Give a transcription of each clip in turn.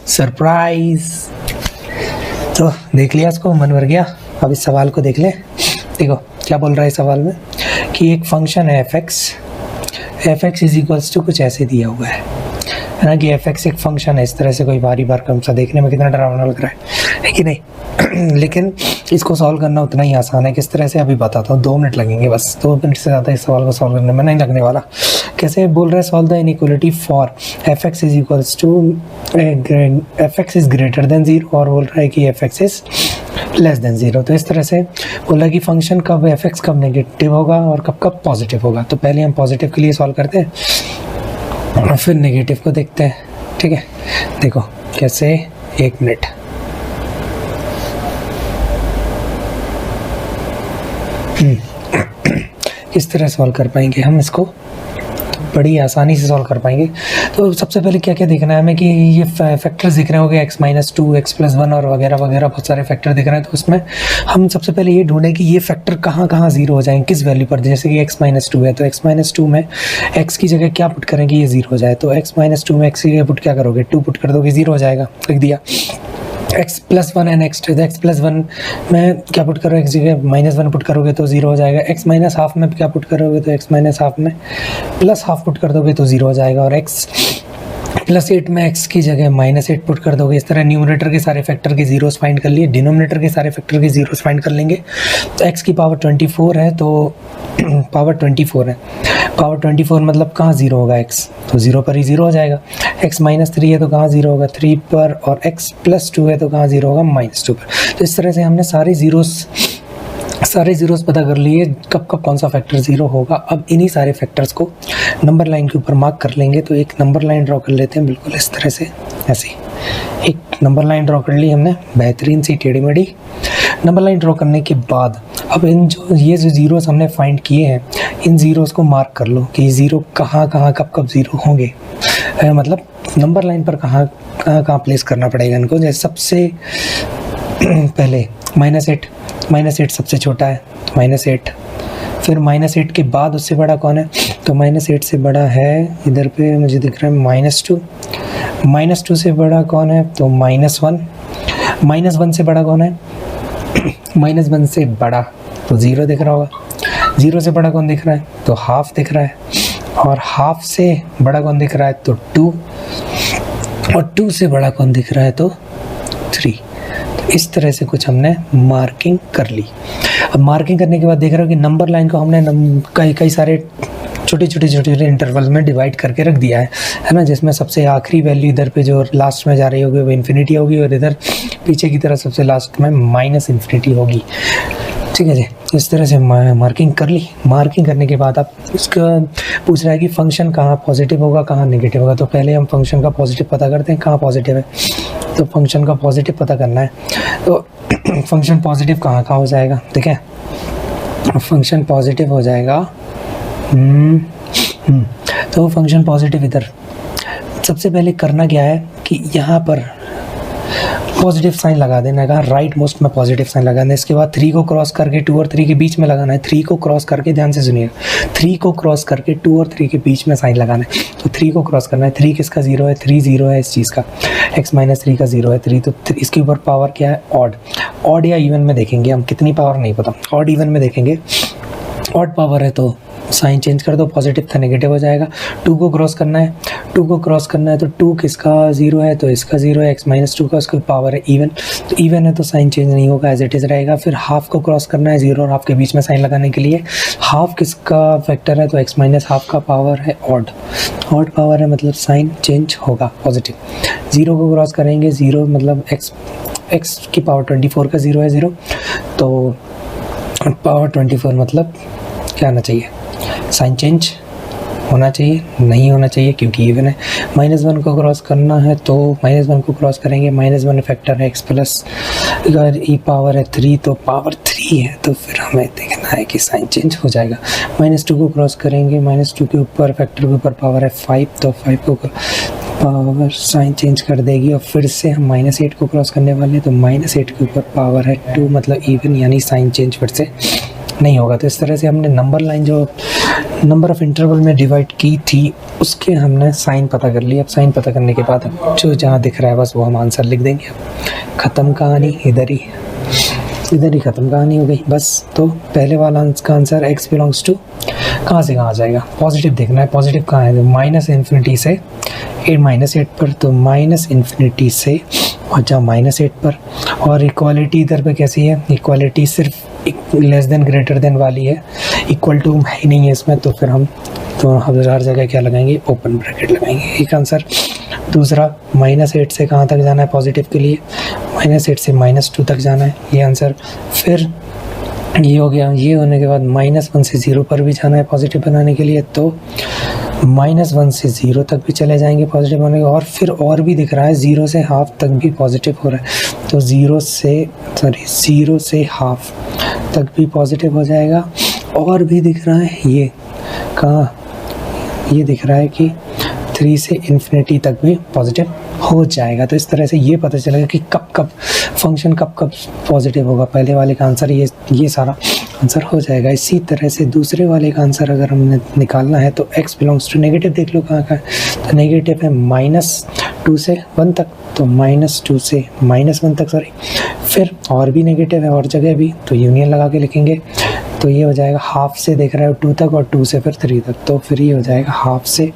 Surprise. तो देख लिया इसको, मन भर गया। अब इस सवाल को देख ले। देखो क्या बोल रहा है सवाल में कि एक फंक्शन है f x is equals to कुछ ऐसे दिया हुआ है ना, कि एफ एक्स एक फंक्शन है। इस तरह से कोई बारी बार क्रम सा देखने में कितना डरावना लग रहा है कि नहीं? लेकिन इसको सॉल्व करना उतना ही आसान है। किस तरह से अभी बताता हूँ, 2 मिनट लगेंगे बस। 2 मिनट से ज़्यादा इस सवाल को सॉल्व करने में नहीं लगने वाला। कैसे बोल रहा है? Solve the inequality for f x is equals to f x is greater than 0 और बोल रहा है कि f x is less than 0। तो इस तरह से बोला कि फंक्शन कब एफ एक्स कब नेगेटिव होगा और कब कब पॉजिटिव होगा। तो पहले हम पॉजिटिव के लिए सॉल्व करते हैं और फिर नेगेटिव को देखते हैं। ठीक है, देखो कैसे। 1 मिनट। किस तरह सॉल्व कर पाएंगे हम इसको? तो बड़ी आसानी से सॉल्व कर पाएंगे। तो सबसे पहले क्या क्या देखना है हमें कि ये फैक्टर्स दिख रहे होंगे, x-2, x+1 और वगैरह वगैरह बहुत सारे फैक्टर दिख रहे हैं। तो उसमें हम सबसे पहले ये ढूंढें कि ये फैक्टर कहाँ कहाँ 0 हो जाएंगे, किस वैल्यू पर। जैसे कि x-2 है तो x-2 में x की जगह क्या पुट करेंगे, ये 0 हो जाए। तो x-2 में x की जगह पुट क्या करोगे, 2 पुट कर दोगे, 0 हो जाएगा। लिख दिया। x+1 एंड x+1 में क्या पुट करोगे, x जगह -1 पुट करोगे तो 0 हो जाएगा। x-1/2 में क्या पुट करोगे तो x-1/2 में +1/2 पुट कर दोगे तो 0 हो जाएगा। और x+8 में x की जगह -8 पुट कर दोगे। इस तरह न्यूमरेटर के सारे फैक्टर के 0 फाइंड कर लिए, डिनोमिनेटर के सारे फैक्टर के 0 फाइंड कर लेंगे। तो x की पावर 24 है तो पावर 24 है। पावर 24 मतलब कहाँ 0 होगा x, तो 0 पर ही 0 हो जाएगा। x-3 है तो कहाँ 0 होगा, 3 पर। और x+2 है तो कहाँ 0 होगा, -2 पर। तो इस तरह से हमने सारे ज़ीरोस पता कर लिए कब कब कौन सा फैक्टर 0 होगा। अब इन्हीं सारे फैक्टर्स को नंबर लाइन के ऊपर मार्क कर लेंगे। तो एक नंबर लाइन ड्रॉ कर लेते हैं, बिल्कुल इस तरह से। ऐसी एक नंबर लाइन ड्रॉ कर ली हमने, बेहतरीन सी टेढ़ी मेढ़ी। नंबर लाइन ड्रॉ करने के बाद अब ये जो ज़ीरोस हमने फाइंड किए हैं, इन ज़ीरोस को मार्क कर लो कि 0 कहाँ कहाँ कब कब 0 होंगे। मतलब नंबर लाइन पर कहाँ कहाँ प्लेस करना पड़ेगा इनको। जैसे सबसे पहले -8 सबसे छोटा है, -8। फिर -8 के बाद उससे बड़ा कौन है, तो -8 से बड़ा है इधर पे मुझे दिख रहा है -2। -2 से बड़ा कौन है, तो -1। -1 से बड़ा कौन है, -1 से बड़ा तो 0 दिख रहा होगा। 0 से बड़ा कौन दिख रहा है, तो हाफ दिख रहा है। और हाफ से बड़ा कौन दिख रहा है, तो 2। और 2 से बड़ा कौन दिख रहा है, तो 3। इस तरह से कुछ हमने मार्किंग कर ली। अब मार्किंग करने के बाद देख रहे हो कि नंबर लाइन को हमने कई सारे छोटे इंटरवल में डिवाइड करके रख दिया है ना। जिसमें सबसे आखिरी वैल्यू इधर पे जो लास्ट में जा रही होगी वो इन्फिनिटी होगी और इधर पीछे की तरफ सबसे लास्ट में -इन्फिनिटी होगी। ठीक है जी, इस तरह से मार्किंग कर ली। मार्किंग करने के बाद आप उसका पूछ रहा है कि फंक्शन कहाँ पॉजिटिव होगा कहाँ नेगेटिव होगा। तो पहले हम फंक्शन का पॉजिटिव पता करते हैं, कहाँ पॉजिटिव है। तो फंक्शन का पॉजिटिव पता करना है तो फंक्शन पॉजिटिव कहाँ कहाँ हो जाएगा, ठीक है। फंक्शन पॉजिटिव हो जाएगा तो फंक्शन पॉजिटिव इधर सबसे पहले करना क्या है कि यहाँ पर पॉजिटिव साइन लगा देना है। राइट मोस्ट में पॉजिटिव साइन लगाना है। इसके बाद 3 को क्रॉस करके 2 और 3 के बीच में लगाना है। 3 को क्रॉस करके, ध्यान से सुनिएगा, 3 को क्रॉस करके 2 और 3 के बीच में साइन लगाना है। तो 3 को क्रॉस करना है। 3 किसका 0 है, 3 0 है इस चीज़ का। x-3 का 0 है 3। तो इसके ऊपर पावर क्या है, ऑड या इवन में देखेंगे हम, कितनी पावर नहीं पता, ऑड इवन में देखेंगे। ऑड पावर है तो साइन चेंज कर दो, पॉजिटिव था नेगेटिव हो जाएगा। 2 को क्रॉस करना है, 2 को क्रॉस करना है तो 2 किसका 0 है, तो इसका 0 है। x-2 का उसका पावर है इवन, तो इवन है तो साइन चेंज नहीं होगा, एज इट इज़ रहेगा। फिर हाफ को क्रॉस करना है, 0 और हाफ के बीच में साइन लगाने के लिए। हाफ किसका फैक्टर है, तो x-हाफ का पावर है ऑड पावर है, मतलब साइन चेंज होगा पॉजिटिव। 0 को क्रॉस करेंगे, 0 मतलब x की पावर 24 का 0 है 0, तो पावर 24 मतलब क्या आना चाहिए, साइन चेंज होना चाहिए, नहीं होना चाहिए क्योंकि इवन है। -1 को क्रॉस करना है तो -1 को क्रॉस करेंगे, -1 फैक्टर है x प्लस, अगर e पावर है 3 तो पावर 3 है, तो फिर हमें देखना है कि साइन चेंज हो जाएगा। -2 को क्रॉस करेंगे, -2 के ऊपर फैक्टर के ऊपर पावर है 5, तो 5 को पावर साइन चेंज कर देगी। और फिर से हम -8 को क्रॉस करने वाले हैं तो -8 के ऊपर पावर है 2, मतलब इवन, यानी साइन चेंज फिर से नहीं होगा। तो इस तरह से हमने नंबर लाइन जो नंबर ऑफ़ इंटरवल में डिवाइड की थी उसके हमने साइन पता कर लिया। अब साइन पता करने के बाद अब जो जहाँ दिख रहा है बस वो हम आंसर लिख देंगे। ख़त्म कहानी, इधर ही ख़त्म कहानी हो गई बस। तो पहले वाला का आंसर x बिलोंग्स टू कहाँ से कहाँ आ जाएगा, पॉजिटिव देखना है। पॉजिटिव कहाँ है, माइनस इन्फिनिटी से -8 पर, तो माइनस इन्फिनिटी से और जहाँ -8 पर। और इक्वालिटी इधर पे कैसी है, इक्वालिटी सिर्फ लेस देन ग्रेटर देन वाली है, इक्वल टू है ही नहीं है इसमें। तो फिर हम हर जगह क्या लगाएंगे, ओपन ब्रैकेट लगाएंगे। एक आंसर। दूसरा -8 से कहाँ तक जाना है पॉजिटिव के लिए, -8 से -2 तक जाना है, ये आंसर। फिर ये हो गया। ये होने के बाद -1 से 0 पर भी जाना है पॉजिटिव बनाने के लिए, तो -1 से 0 तक भी चले जाएंगे पॉजिटिव होने के। और फिर और भी दिख रहा है 0 से हाफ तक भी पॉजिटिव हो रहा है, तो 0 से हाफ तक भी पॉजिटिव हो जाएगा। और भी दिख रहा है, ये कहाँ, ये दिख रहा है कि 3 से इन्फिनिटी तक भी पॉजिटिव हो जाएगा। तो इस तरह से ये पता चलेगा कि कब फंक्शन कब पॉजिटिव होगा। पहले वाले का आंसर ये सारा आंसर हो जाएगा। इसी तरह से दूसरे वाले का आंसर अगर हमने निकालना है तो x बिलोंग्स टू नेगेटिव देख लो कहाँ का है, तो नेगेटिव है -2 से 1 तक, तो -2 से -1 तक फिर और भी नेगेटिव है और जगह भी, तो यूनियन लगा के लिखेंगे। तो ये हो जाएगा हाफ से देख रहा है 2 तक और 2 से फिर 3 तक, तो फिर ये हो जाएगा हाफ से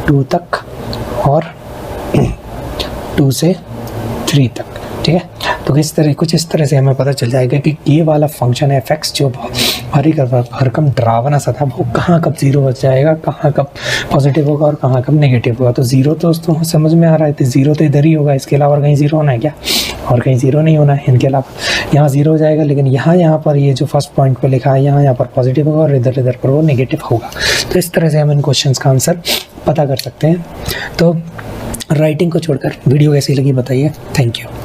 2 तक और 2 से 3 तक। ठीक है, तो कुछ इस तरह से हमें पता चल जाएगा कि ये वाला फंक्शन है fx जो भरकम डरावना सा था, वो कहाँ कब 0 हो जाएगा, कहाँ कब पॉजिटिव होगा और कहाँ कब नेगेटिव होगा। तो 0 तो दोस्तों समझ में आ रहा है, तो 0 तो इधर ही होगा, इसके अलावा और कहीं 0 होना है क्या, और कहीं 0 नहीं होना है। इनके अलावा यहाँ 0 हो जाएगा, लेकिन यहाँ पर ये जो फर्स्ट पॉइंट पे लिखा है यहाँ पर पॉजिटिव होगा और इधर पर वो नेगेटिव होगा। तो इस तरह से हम इन क्वेश्चन का आंसर पता कर सकते हैं। तो राइटिंग को छोड़कर वीडियो कैसी लगी बताइए। Thank you.